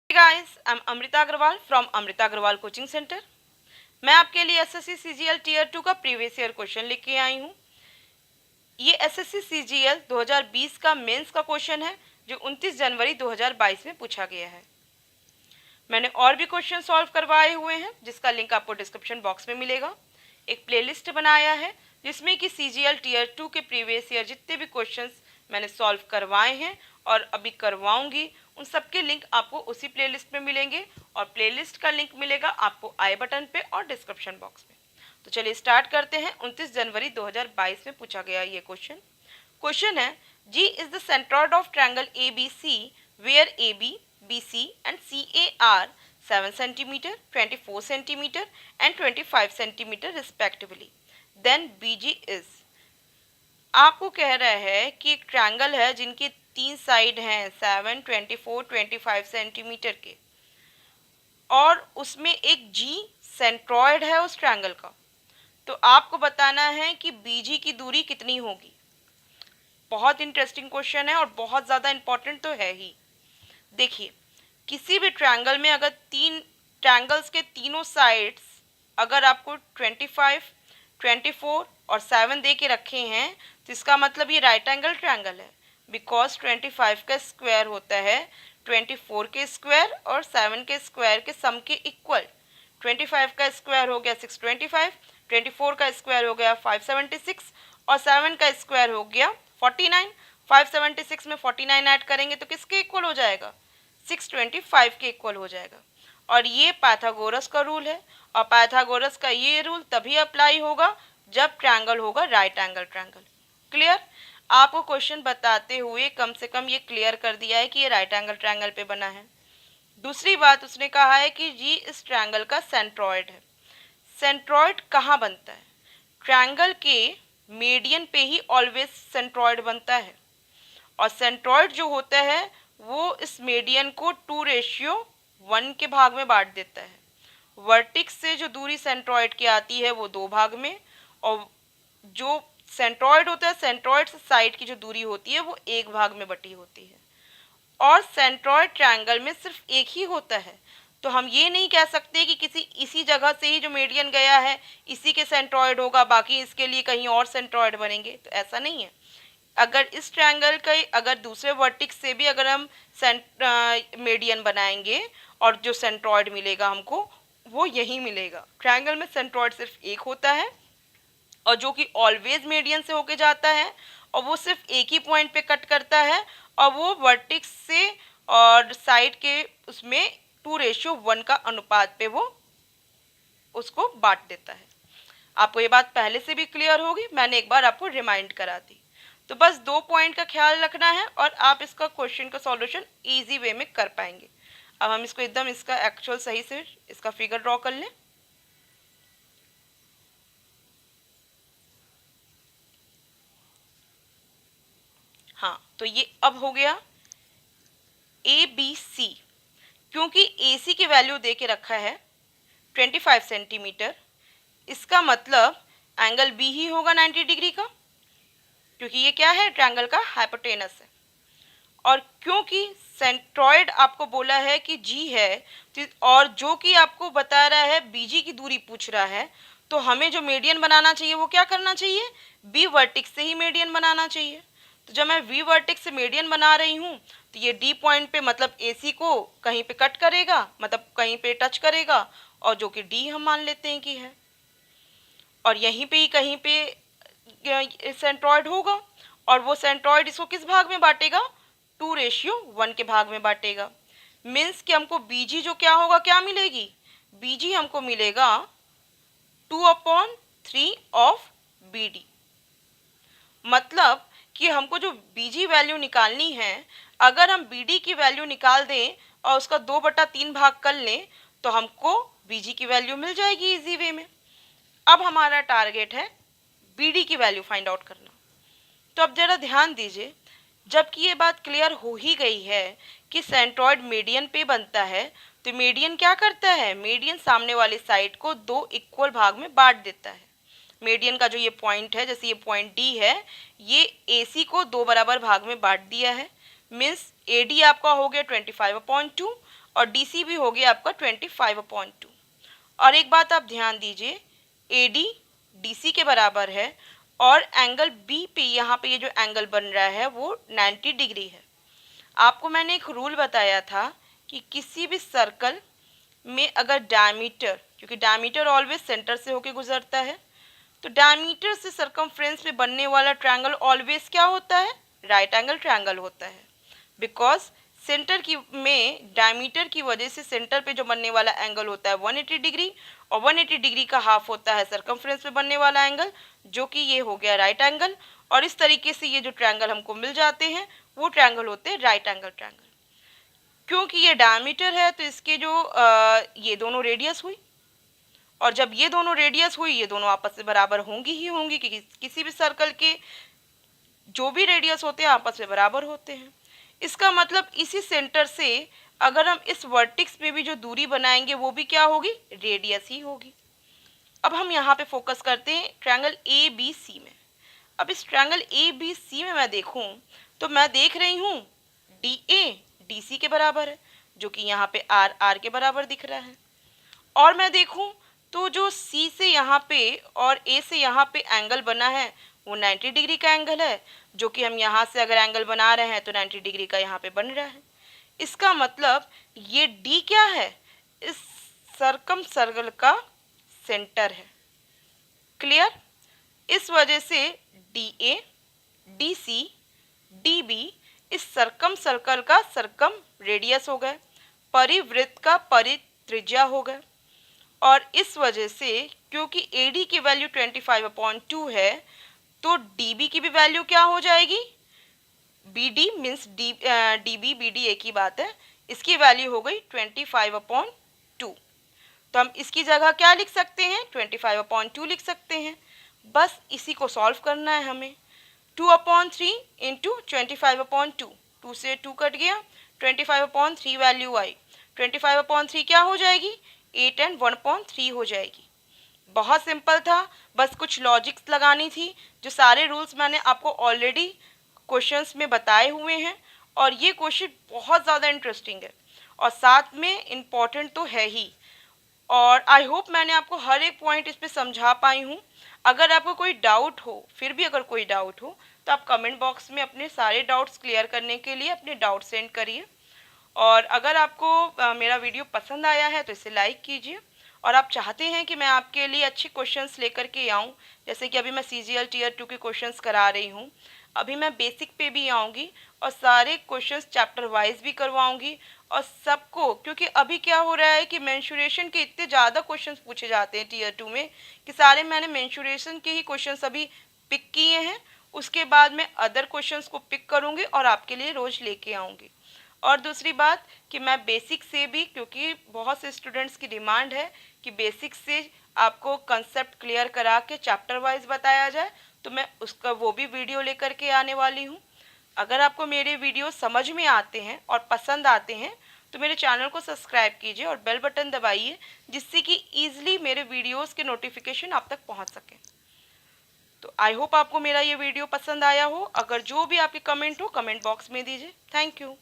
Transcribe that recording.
Hey guys, I'm Amrita Agarwal from Amrita Agarwal coaching centre. मैं आपके लिए SSC CGL tier 2 का previous year question लेके आई हूँ। ये एसएससी सीजीएल 2020 का मेंस का क्वेश्चन है जो 29 जनवरी 2022 में पूछा गया है। मैंने और भी क्वेश्चन सॉल्व करवाए हुए हैं जिसका लिंक आपको डिस्क्रिप्शन बॉक्स में मिलेगा। एक प्लेलिस्ट बनाया है जिसमें कि सीजीएल टीयर 2 के प्रीवियस ईयर जितने भी क्वेश्चंस मैंने सॉल्व करवाए हैं और अभी करवाऊंगी उन सब के लिंक आपको उसी प्लेलिस्ट में मिलेंगे और प्लेलिस्ट का लिंक मिलेगा आपको आई बटन पे और डिस्क्रिप्शन बॉक्स में। तो चलिए स्टार्ट करते हैं। 29 जनवरी 2022 में पूछा गया ये क्वेश्चन है G is the centroid of triangle A B C where A B BC and CA are 7 cm, 24 cm and 25 cm respectively. Then BG is। आपको कह रहा है कि एक ट्रायंगल है जिनकी 3 साइड हैं 7, 24, 25 सेंटीमीटर के और उसमें एक G सेंट्रॉइड है उस ट्रायंगल का। तो आपको बताना है कि BG की दूरी कितनी होगी। बहुत इंटरेस्टिंग क्वेश्चन है और बहुत ज़्यादा इंपॉर्टेंट तो है ही। देखिए किसी भी ट्रायंगल में अगर तीन ट्रायंगल्स के तीनों साइड्स अगर आपको 25, 24 और 7 दे के रखे हैं तो इसका मतलब ये राइट एंगल ट्रायंगल है बिकॉज 25 का स्क्वायर होता है 24 के स्क्वायर और 7 के स्क्वायर के सम के इक्वल। 25 का स्क्वायर हो गया 625, 24 का स्क्वायर हो गया 576 और 7 का स्क्वायर हो गया 49। 576 में 49 ऐड करेंगे तो किसके इक्वल हो जाएगा? 625 के इक्वल हो जाएगा। और ये पाइथागोरस का रूल है और पाइथागोरस का ये रूल तभी अप्लाई होगा जब ट्रायंगल होगा राइट एंगल ट्रायंगल। क्लियर? आपको क्वेश्चन बताते हुए कम से कम ये क्लियर कर दिया है कि ये राइट एंगल ट्रायंगल पे बना है। दूसरी बात उसने कहा है कि जी इस ट्रायंगल का सेंट्रॉइड है। सेंट्रॉइड कहाँ बनता है? ट्रायंगल के मीडियन पे ही ऑलवेज सेंट्रॉइड बनता है और सेंट्रॉइड जो होता है वो इस मीडियन को 2:1 के भाग में बांट देता है। वर्टिक्स से जो दूरी सेंट्रॉइड की आती है वो 2 भाग में और जो सेंट्रॉइड होता है सेंट्रॉइड से साइड की जो दूरी होती है वो 1 भाग में बटी होती है। और सेंट्रॉइड ट्रायंगल में सिर्फ एक ही होता है तो हम ये नहीं कह सकते कि किसी इसी जगह से ही जो मीडियन गया है इसी के सेंट्रॉइड होगा बाकी इसके लिए कहीं और सेंट्रॉइड बनेंगे, तो ऐसा नहीं है। अगर इस ट्रायंगल का अगर दूसरे वर्टिक्स से भी अगर हम मीडियन बनाएंगे और जो सेंट्रॉइड मिलेगा हमको वो यही मिलेगा। ट्रायंगल में सेंट्रॉइड सिर्फ एक होता है और जो कि ऑलवेज मीडियन से होके जाता है और वो सिर्फ एक ही पॉइंट पे कट करता है और वो वर्टिक्स से और साइड के उसमें 2:1 का अनुपात पे वो उसको बांट देता है। आपको ये बात पहले से भी क्लियर होगी, मैंने एक बार आपको रिमाइंड करा दी। तो बस 2 पॉइंट का ख्याल रखना है और आप इसका क्वेश्चन का सॉल्यूशन इजी वे में कर पाएंगे। अब हम इसको एकदम इसका एक्चुअल सही से इसका फिगर ड्रॉ कर लें। हाँ, तो ये अब हो गया ABC। क्योंकि AC की वैल्यू दे के रखा है 25 सेंटीमीटर, इसका मतलब एंगल B ही होगा 90 डिग्री का क्योंकि ये क्या है? ट्रायंगल का हाइपोटेनस है। और क्योंकि सेंट्रॉइड आपको बोला है कि G है और जो कि आपको बता रहा है BG की दूरी पूछ रहा है तो हमें जो मीडियन बनाना चाहिए वो क्या करना चाहिए? B वर्टिक्स से ही मीडियन बनाना चाहिए। तो जब मैं V वर्टिक्स से मीडियन बना रही हूँ तो ये D पॉइंट पे मतलब AC को कहीं पे कट करेगा, मतलब कहीं पे टच करेगा और जो कि D हम मान लेते हैं कि है और यहीं पे ही कहीं पे सेंट्रॉइड होगा और वो सेंट्रॉइड इसको किस भाग में बांटेगा? 2:1 के भाग में बांटेगा। मीन्स कि हमको BG जो क्या होगा, क्या मिलेगी? BG हमको मिलेगा 2/3 ऑफ BD। मतलब कि हमको जो BG वैल्यू निकालनी है अगर हम BD की वैल्यू निकाल दें और उसका 2/3 भाग कर लें तो हमको BG की वैल्यू मिल जाएगी इजी वे में। अब हमारा टारगेट है BD की वैल्यू फाइंड आउट करना। तो अब जरा ध्यान दीजिए, जबकि ये बात क्लियर हो ही गई है कि सेंट्रॉइड मीडियन पे बनता है तो मीडियन क्या करता है? मीडियन सामने वाली साइड को 2 इक्वल भाग में बांट देता है। मीडियन का जो ये पॉइंट है, जैसे ये पॉइंट D है, ये AC को 2 बराबर भाग में बांट दिया है। मीन्स AD आपका हो गया 25/2 और DC भी हो गया आपका 25/2। और एक बात आप ध्यान दीजिए, AD DC के बराबर है और एंगल B पे यहाँ पे ये जो एंगल बन रहा है वो 90 डिग्री है। आपको मैंने एक रूल बताया था कि किसी भी सर्कल में अगर डायमीटर, क्योंकि डायमीटर ऑलवेज सेंटर से होके गुजरता है, तो डायमीटर से सरकमफ्रेंस में बनने वाला ट्रायंगल ऑलवेज क्या होता है? राइट एंगल ट्रायंगल होता है। बिकॉज सेंटर की में डायमीटर की वजह से सेंटर पे जो बनने वाला एंगल होता है 180 डिग्री, और 180 डिग्री का हाफ होता है सरकमफ्रेंस में बनने वाला एंगल, जो कि ये हो गया राइट एंगल। और इस तरीके से ये जो ट्रायंगल हमको मिल जाते हैं वो ट्रायंगल होते हैं राइट एंगल ट्रायंगल। क्योंकि ये डायमीटर है तो इसके जो ये दोनों रेडियस हुई, और जब ये दोनों रेडियस हुई ये दोनों आपस में बराबर होंगी ही होंगी, क्योंकि किसी भी सर्कल के जो भी रेडियस होते हैं आपस में बराबर होते हैं। इसका मतलब इसी सेंटर से अगर हम इस वर्टिक्स में भी जो दूरी बनाएंगे वो भी क्या होगी? रेडियस ही होगी। अब हम यहाँ पे फोकस करते हैं ट्रायंगल ABC में। अब इस ट्रायंगल ABC में मैं देखूँ तो मैं देख रही हूँ DA DC के बराबर है, जो कि यहाँ पे R के बराबर दिख रहा है। और मैं देखूँ तो जो C से यहाँ पे और A से यहाँ पे एंगल बना है वो 90 डिग्री का एंगल है, जो कि हम यहाँ से अगर एंगल बना रहे हैं तो 90 डिग्री का यहाँ पे बन रहा है। इसका मतलब ये D क्या है? इस सर्कम सर्कल का सेंटर है। क्लियर? इस वजह से DA, DC, DB इस सर्कम सर्कल का सर्कम रेडियस हो गए, परिवृत्त का परित्रिज्या हो गए। और इस वजह से क्योंकि AD की वैल्यू 25/2 है तो DB की भी वैल्यू क्या हो जाएगी? BD मीन्स DB BD एक ही बात है, इसकी वैल्यू हो गई 25/2। तो हम इसकी जगह क्या लिख सकते हैं? 25/2 लिख सकते हैं। बस इसी को सॉल्व करना है हमें। 2/3 इंटू 25/2, 2 से 2 कट गया, 25/3 वैल्यू आई। 25/3 क्या हो जाएगी? 8 and 1/3 हो जाएगी। बहुत सिंपल था, बस कुछ लॉजिक्स लगानी थी। जो सारे रूल्स मैंने आपको ऑलरेडी क्वेश्चंस में बताए हुए हैं, और ये क्वेश्चन बहुत ज़्यादा इंटरेस्टिंग है और साथ में इम्पॉर्टेंट तो है ही। और आई होप मैंने आपको हर एक पॉइंट इस पर समझा पाई हूँ। अगर आपको कोई डाउट हो, फिर भी अगर कोई डाउट हो तो आप कमेंट बॉक्स में अपने सारे डाउट्स क्लियर करने के लिए अपने डाउट सेंड करिए। और अगर आपको मेरा वीडियो पसंद आया है तो इसे लाइक कीजिए, और आप चाहते हैं कि मैं आपके लिए अच्छे क्वेश्चंस लेकर के आऊँ, जैसे कि अभी मैं CGL Tier 2 के क्वेश्चंस करा रही हूँ, अभी मैं बेसिक पे भी आऊँगी और सारे क्वेश्चंस चैप्टर वाइज भी करवाऊँगी। और सबको, क्योंकि अभी क्या हो रहा है कि मेंसुरेशन के इतने ज़्यादा क्वेश्चंस पूछे जाते हैं Tier 2 में कि सारे मैंने मेंसुरेशन के ही क्वेश्चंस अभी पिक किए हैं। उसके बाद मैं अदर क्वेश्चंस को पिक करूँगी और आपके लिए रोज़ लेके आऊँगी। और दूसरी बात कि मैं बेसिक से भी, क्योंकि बहुत से स्टूडेंट्स की डिमांड है कि बेसिक से आपको कंसेप्ट क्लियर करा के चैप्टर वाइज बताया जाए, तो मैं उसका वो भी वीडियो लेकर के आने वाली हूँ। अगर आपको मेरे वीडियो समझ में आते हैं और पसंद आते हैं तो मेरे चैनल को सब्सक्राइब कीजिए और बेल बटन दबाइए, जिससे कि ईजिली मेरे वीडियोस के नोटिफिकेशन आप तक पहुंच सकें। तो आई होप आपको मेरा ये वीडियो पसंद आया हो। अगर जो भी आपके कमेंट हो कमेंट बॉक्स में दीजिए। Thank you.